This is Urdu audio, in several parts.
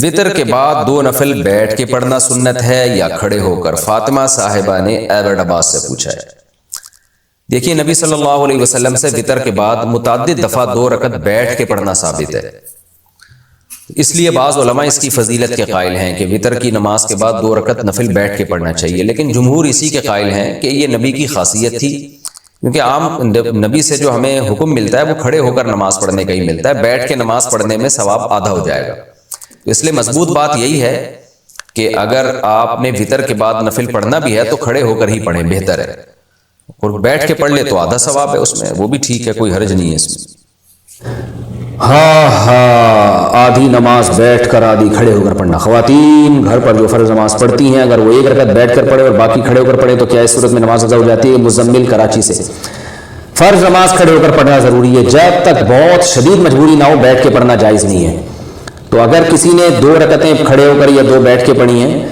وطر کے بعد 2 نفل بیٹھ کے پڑھنا سنت ہے یا کھڑے ہو کر؟ فاطمہ صاحبہ نے ایبٹ عباس سے پوچھا ہے۔ دیکھیے نبی صلی اللہ علیہ وسلم سے وطر کے بعد متعدد دفعہ 2 رکعت بیٹھ کے پڑھنا ثابت ہے، اس لیے بعض علماء اس کی فضیلت کے قائل ہیں کہ وطر کی نماز کے بعد 2 رکعت نفل بیٹھ کے پڑھنا چاہیے، لیکن جمہور اسی کے قائل ہیں کہ یہ نبی کی خاصیت تھی، کیونکہ عام نبی سے جو ہمیں حکم ملتا ہے وہ کھڑے ہو کر نماز پڑھنے کا ہی ملتا ہے، بیٹھ کے نماز پڑھنے میں ثواب آدھا ہو جائے گا۔ اس لیے مضبوط بات یہی ہے کہ اگر آپ نے وطر کے بعد نفل پڑھنا بھی ہے تو کھڑے ہو کر ہی پڑھیں، بہتر ہے، اور بیٹھ کے پڑھ لے تو آدھا ثواب ہے اس میں، وہ بھی ٹھیک ہے، کوئی حرج نہیں ہے اس میں۔ آدھی نماز بیٹھ کر آدھی کھڑے ہو کر پڑھنا۔ خواتین گھر پر جو فرض نماز پڑھتی ہیں اگر وہ 1 رکعت بیٹھ کر پڑھے اور باقی کھڑے ہو کر پڑھے تو کیا اس صورت میں نماز ادا ہو جاتی ہے؟ مزمل کراچی سے۔ فرض نماز کھڑے ہو کر پڑھنا ضروری ہے، جب تک بہت شدید مجبوری نہ ہو بیٹھ کے پڑھنا جائز نہیں ہے۔ تو اگر کسی نے 2 رکعتیں کھڑے ہو کر یا 2 بیٹھ کے پڑھی ہیں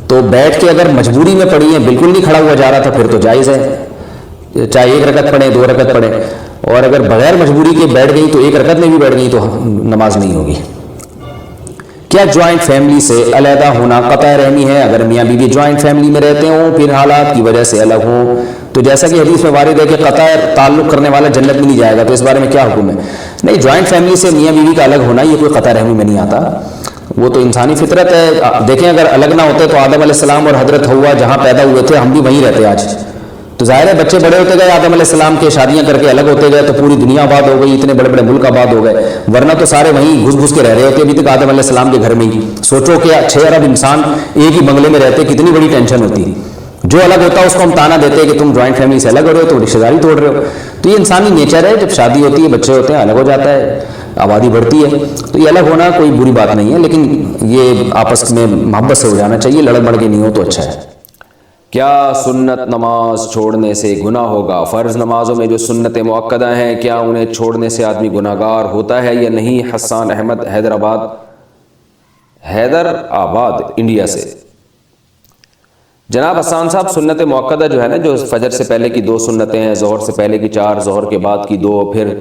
تو بیٹھ کے اگر مجبوری میں پڑھی ہیں، بالکل نہیں کھڑا ہوا جا رہا تھا، پھر تو جائز ہے، چاہے 1 رکعت پڑھیں 2 رکعت پڑھیں، اور اگر بغیر مجبوری کے بیٹھ گئی تو 1 رکعت میں بھی بیٹھ گئی تو نماز نہیں ہوگی۔ کیا جوائنٹ فیملی سے علیحدہ ہونا قطع رحمی ہے؟ اگر میاں بیوی جوائنٹ فیملی میں رہتے ہوں پھر حالات کی وجہ سے الگ ہوں تو جیسا کہ حدیث میں وارد ہے کہ قطع تعلق کرنے والا جنت میں نہیں جائے گا، تو اس بارے میں کیا حکم ہے؟ نہیں، جوائنٹ فیملی سے میاں بیوی کا الگ ہونا یہ کوئی قطع رحمی میں نہیں آتا، وہ تو انسانی فطرت ہے۔ دیکھیں اگر الگ نہ ہوتے تو آدم علیہ السلام اور حضرت حوا جہاں پیدا ہوئے تھے ہم بھی وہیں رہتے آج، تو ظاہر ہے بچے بڑے ہوتے گئے، آدم علیہ السلام کے شادیاں کر کے الگ ہوتے گئے تو پوری دنیا آباد ہو گئی، اتنے بڑے بڑے ملک آباد ہو گئے، ورنہ تو سارے وہیں گھس گھس کے رہ رہے ہوتے ابھی تک آدم علیہ السلام کے گھر میں ہی۔ سوچو کہ 6 ارب انسان ایک ہی بنگلے میں رہتے، کتنی بڑی ٹینشن ہوتی۔ جو الگ ہوتا ہے اس کو ہم تانا دیتے کہ تم جوائنٹ فیملی سے الگ ہو رہے ہو تو رشتہ داری توڑ رہے ہو، تو یہ انسانی نیچر ہے، جب شادی ہوتی ہے بچے ہوتے ہیں الگ ہو جاتا ہے، آبادی بڑھتی ہے، تو یہ الگ ہونا کوئی بری بات نہیں ہے، لیکن یہ آپس میں محبت سے ہو جانا چاہیے، لڑ بڑ کے نہیں ہو تو اچھا ہے۔ کیا سنت نماز چھوڑنے سے گناہ ہوگا؟ فرض نمازوں میں جو سنت مؤکدہ ہیں کیا انہیں چھوڑنے سے آدمی گناہ گار ہوتا ہے یا نہیں؟ حسان احمد حیدر آباد انڈیا سے۔ جناب حسان صاحب، سنت مؤکدہ جو ہے نا، جو فجر سے پہلے کی 2 سنتیں ہیں، ظہر سے پہلے کی 4، ظہر کے بعد کی 2، پھر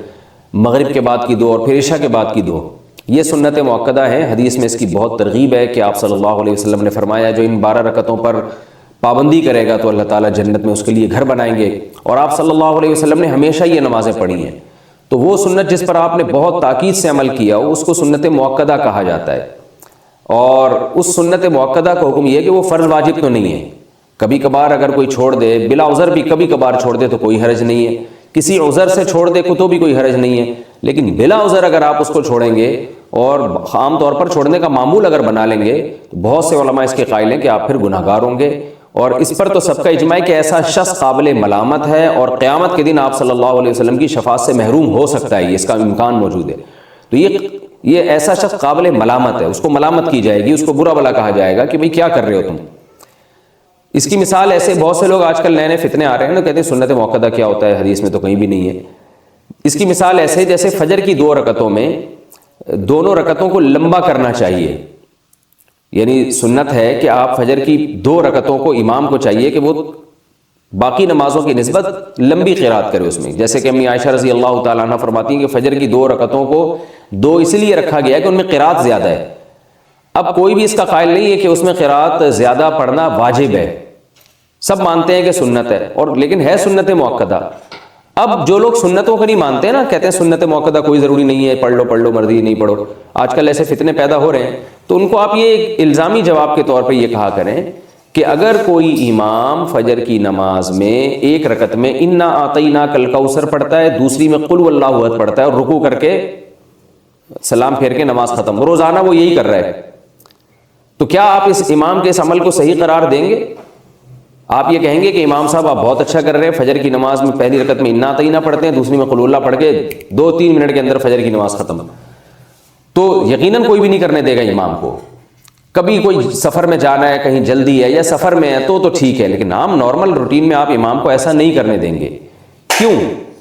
مغرب کے بعد کی 2 اور پھر عشاء کے بعد کی 2، یہ سنت مؤکدہ ہیں۔ حدیث میں اس کی بہت ترغیب ہے کہ آپ صلی اللہ علیہ وسلم نے فرمایا جو ان 12 رکعتوں پر پابندی کرے گا تو اللہ تعالیٰ جنت میں اس کے لیے گھر بنائیں گے، اور آپ صلی اللہ علیہ وسلم نے ہمیشہ یہ نمازیں پڑھی ہیں، تو وہ سنت جس پر آپ نے بہت تاکید سے عمل کیا اس کو سنت مؤکدہ کہا جاتا ہے، اور اس سنت مؤکدہ کا حکم یہ ہے کہ وہ فرض واجب تو نہیں ہے، کبھی کبھار اگر کوئی چھوڑ دے، بلا عذر بھی کبھی کبھار چھوڑ دے تو کوئی حرج نہیں ہے، کسی عذر سے چھوڑ دے تو بھی کوئی حرج نہیں ہے، لیکن بلا عذر اگر آپ اس کو چھوڑیں گے اور عام طور پر چھوڑنے کا معمول اگر بنا لیں گے تو بہت سے علماء اس کے قائل ہیں کہ آپ پھر گناہ گار ہوں گے، اور اس پر تو سب کا اجماع ہے کہ ایسا شخص قابل ملامت ہے اور قیامت کے دن آپ صلی اللہ علیہ وسلم کی شفاعت سے محروم ہو سکتا ہے، اس کا امکان موجود ہے، تو یہ ایسا شخص قابل ملامت ہے، اس کو ملامت کی جائے گی، اس کو برا بھلا کہا جائے گا کہ بھئی کیا کر رہے ہو تم۔ اس کی مثال ایسے بہت سے لوگ آج کل نئے فتنے آ رہے ہیں نا، کہتے ہیں سنت مؤکدہ کیا ہوتا ہے، حدیث میں تو کہیں بھی نہیں ہے۔ اس کی مثال ایسے جیسے فجر کی 2 رکعتوں میں دونوں رکعتوں کو لمبا کرنا چاہیے، یعنی سنت ہے کہ آپ فجر کی 2 رکعتوں کو امام کو چاہیے کہ وہ باقی نمازوں کی نسبت لمبی قرات کرے اس میں، جیسے کہ امی عائشہ رضی اللہ تعالیٰ عنہ فرماتی ہیں کہ فجر کی 2 رکعتوں کو 2 اس لیے رکھا گیا ہے کہ ان میں قرات زیادہ ہے۔ اب کوئی بھی اس کا قائل نہیں ہے کہ اس میں قرات زیادہ پڑھنا واجب ہے، سب مانتے ہیں کہ سنت ہے، اور لیکن ہے سنت مؤکدہ۔ اب جو لوگ سنتوں کو نہیں مانتے ہیں نا، کہتے ہیں سنت مؤکدہ کوئی ضروری نہیں ہے، پڑھ لو مرضی نہیں پڑھو، آج کل ایسے فتنے پیدا ہو رہے ہیں، تو ان کو آپ یہ ایک الزامی جواب کے طور پہ یہ کہا کریں کہ اگر کوئی امام فجر کی نماز میں 1 رکعت میں انا اعطیناک الکوثر پڑھتا ہے، دوسری میں قل واللہ احد پڑھتا ہے اور رکوع کر کے سلام پھیر کے نماز ختم، روزانہ وہ یہی کر رہا ہے، تو کیا آپ اس امام کے اس عمل کو صحیح قرار دیں گے؟ آپ یہ کہیں گے کہ امام صاحب آپ بہت اچھا کر رہے ہیں، فجر کی نماز میں پہلی رکعت میں انا اعطینہ پڑھتے ہیں، دوسری میں قل اللہ پڑھ کے 2-3 منٹ کے اندر فجر کی نماز ختم، تو یقیناً کوئی بھی نہیں کرنے دے گا امام کو۔ کبھی کوئی سفر میں جانا ہے، کہیں جلدی ہے یا سفر میں ہے تو ٹھیک ہے، لیکن عام نارمل روٹین میں آپ امام کو ایسا نہیں کرنے دیں گے۔ کیوں؟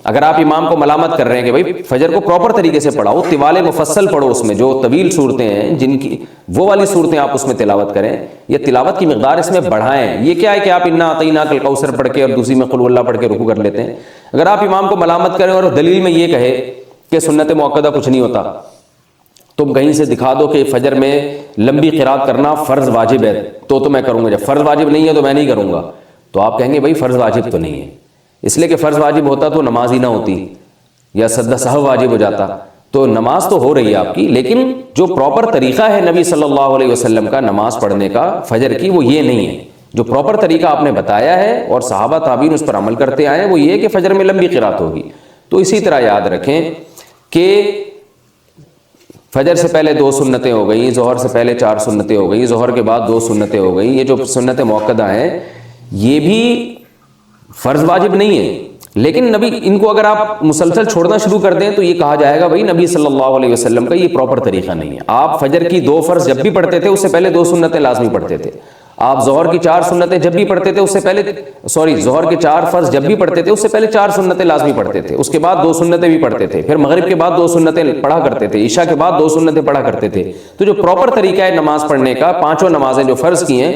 اگر آپ امام کو ملامت کر رہے ہیں کہ بھائی فجر کو پراپر طریقے سے پڑھاؤ، طوال مفصل پڑھو، اس میں جو طویل صورتیں ہیں جن کی وہ والی صورتیں آپ اس میں تلاوت کریں، یا تلاوت کی مقدار اس میں بڑھائیں، یہ کیا ہے کہ آپ انا اعطیناک الکوثر پڑھ کے اور دوسری میں قل اللہ پڑھ کے رکوع کر لیتے ہیں۔ اگر آپ امام کو ملامت کریں اور دلیل میں یہ کہے کہ سنت مؤکدہ کچھ نہیں ہوتا، تم کہیں سے دکھا دو کہ فجر میں لمبی قرات کرنا فرض واجب ہے تو میں کروں گا، جب فرض واجب نہیں ہے تو میں نہیں کروں گا، تو آپ کہیں گے بھائی فرض واجب تو نہیں ہے، اس لیے کہ فرض واجب ہوتا تو نماز ہی نہ ہوتی، یا سجدہ سہو واجب ہو جاتا، تو نماز تو ہو رہی ہے آپ کی، لیکن جو پراپر طریقہ ہے نبی صلی اللہ علیہ وسلم کا نماز پڑھنے کا فجر کی، وہ یہ نہیں ہے۔ جو پراپر طریقہ آپ نے بتایا ہے اور صحابہ تابعین اس پر عمل کرتے آئے ہیں، وہ یہ ہے کہ فجر میں لمبی قرات ہوگی۔ تو اسی طرح یاد رکھیں کہ فجر سے پہلے 2 سنتیں ہو گئیں، ظہر سے پہلے 4 سنتیں ہو گئیں، ظہر کے بعد 2 سنتیں ہو گئیں، یہ جو سنتیں مؤکدہ ہیں یہ بھی فرض واجب نہیں ہے، لیکن نبی ان کو اگر آپ مسلسل چھوڑنا شروع کر دیں تو یہ کہا جائے گا بھائی نبی صلی اللہ علیہ وسلم کا یہ پراپر طریقہ نہیں ہے۔ آپ فجر کی 2 فرض جب بھی پڑھتے تھے اس سے پہلے 2 سنتیں لازمی پڑھتے تھے، آپ ظہر کی 4 سنتیں جب بھی پڑھتے تھے اس سے پہلے ظہر کے 4 فرض جب بھی پڑھتے تھے اس سے پہلے 4 سنتیں لازمی پڑھتے تھے، اس کے بعد 2 سنتیں بھی پڑھتے تھے، پھر مغرب کے بعد 2 سنتیں پڑھا کرتے تھے، عشاء کے بعد 2 سنتیں پڑھا کرتے تھے۔ تو جو پراپر طریقہ ہے نماز پڑھنے کا، 5 نمازیں جو فرض کی ہیں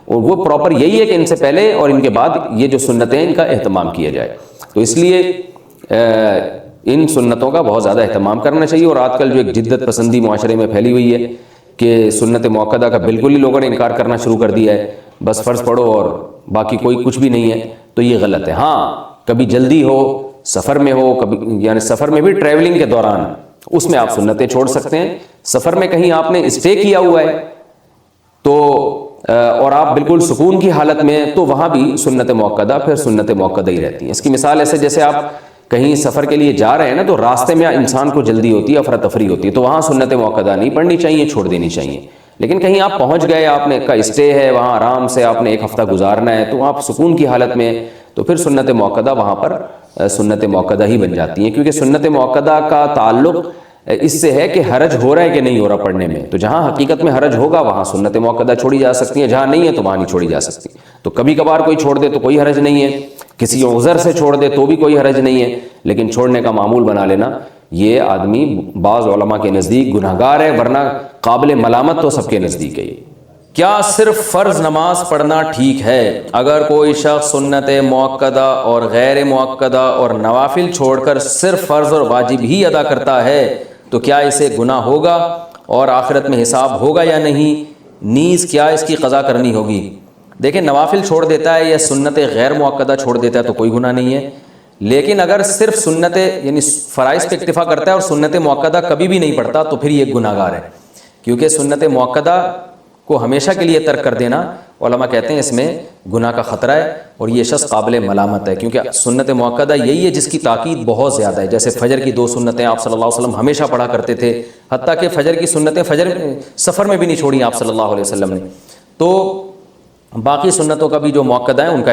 وہ پراپر یہی ہے کہ ان سے پہلے اور ان کے بعد یہ جو سنتیں ہیں ان کا اہتمام کیا جائے۔ تو اس لیے ان سنتوں کا بہت زیادہ اہتمام کرنا چاہیے، اور آج کل جو ایک جدت پسندی معاشرے میں پھیلی ہوئی ہے کہ سنت مؤکدہ کا بالکل ہی لوگوں نے انکار کرنا شروع کر دیا ہے، بس فرض پڑھو اور باقی کوئی کچھ بھی نہیں ہے، تو یہ غلط ہے۔ ہاں کبھی جلدی ہو، سفر میں ہو، کبھی یعنی سفر میں بھی ٹریولنگ کے دوران اس میں آپ سنتیں چھوڑ سکتے ہیں۔ سفر میں کہیں آپ نے اسٹے کیا ہوا ہے تو اور آپ بالکل سکون کی حالت میں، تو وہاں بھی سنت مؤکدہ پھر سنت مؤکدہ ہی رہتی ہیں۔ اس کی مثال ایسے جیسے آپ کہیں سفر کے لیے جا رہے ہیں نا، تو راستے میں انسان کو جلدی ہوتی ہے، افراتفری ہوتی ہے، تو وہاں سنت مؤکدہ نہیں پڑھنی چاہیے، چھوڑ دینی چاہیے۔ لیکن کہیں آپ پہنچ گئے، آپ نے کا اسٹے ہے وہاں، آرام سے آپ نے 1 ہفتہ گزارنا ہے، تو آپ سکون کی حالت میں، تو پھر سنت مؤکدہ وہاں پر سنت مؤکدہ ہی بن جاتی ہیں، کیونکہ سنت مؤکدہ کا تعلق اس سے ہے کہ حرج ہو رہا ہے کہ نہیں ہو رہا پڑھنے میں، تو جہاں حقیقت میں حرج ہوگا وہاں سنت مؤکدہ چھوڑی جا سکتی ہیں، جہاں نہیں ہے تو وہاں نہیں چھوڑی جا سکتی۔ تو کبھی کبھار کوئی چھوڑ دے تو کوئی حرج نہیں ہے، کسی عذر سے چھوڑ دے تو بھی کوئی حرج نہیں ہے، لیکن چھوڑنے کا معمول بنا لینا یہ آدمی بعض علماء کے نزدیک گناہگار ہے، ورنہ قابل ملامت تو سب کے نزدیک ہے۔ کیا صرف فرض نماز پڑھنا ٹھیک ہے؟ اگر کوئی شخص سنت مؤکدہ اور غیر مؤکدہ اور نوافل چھوڑ کر صرف فرض اور واجب ہی ادا کرتا ہے تو کیا اسے گناہ ہوگا اور آخرت میں حساب ہوگا یا نہیں؟ نیز کیا اس کی قضا کرنی ہوگی؟ دیکھیں، نوافل چھوڑ دیتا ہے یا سنت غیر مؤکدہ چھوڑ دیتا ہے تو کوئی گناہ نہیں ہے، لیکن اگر صرف سنت یعنی فرائض پہ اکتفا کرتا ہے اور سنت مؤکدہ کبھی بھی نہیں پڑھتا تو پھر یہ گناہ گار ہے، کیونکہ سنت مؤکدہ کو ہمیشہ کے لیے ترک کر دینا علماء کہتے ہیں اس میں گناہ کا خطرہ ہے، اور یہ شخص قابل ملامت ہے، کیونکہ سنت مؤکدہ یہی ہے جس کی تاکید بہت زیادہ ہے۔ جیسے فجر کی 2 سنتیں آپ صلی اللہ علیہ وسلم ہمیشہ پڑھا کرتے تھے، حتیٰ کہ فجر کی سنتیں سفر میں بھی نہیں چھوڑی آپ صلی اللہ علیہ وسلم نے، تو باقی سنتوں کا بھی جو مؤکدہ ہے ان کا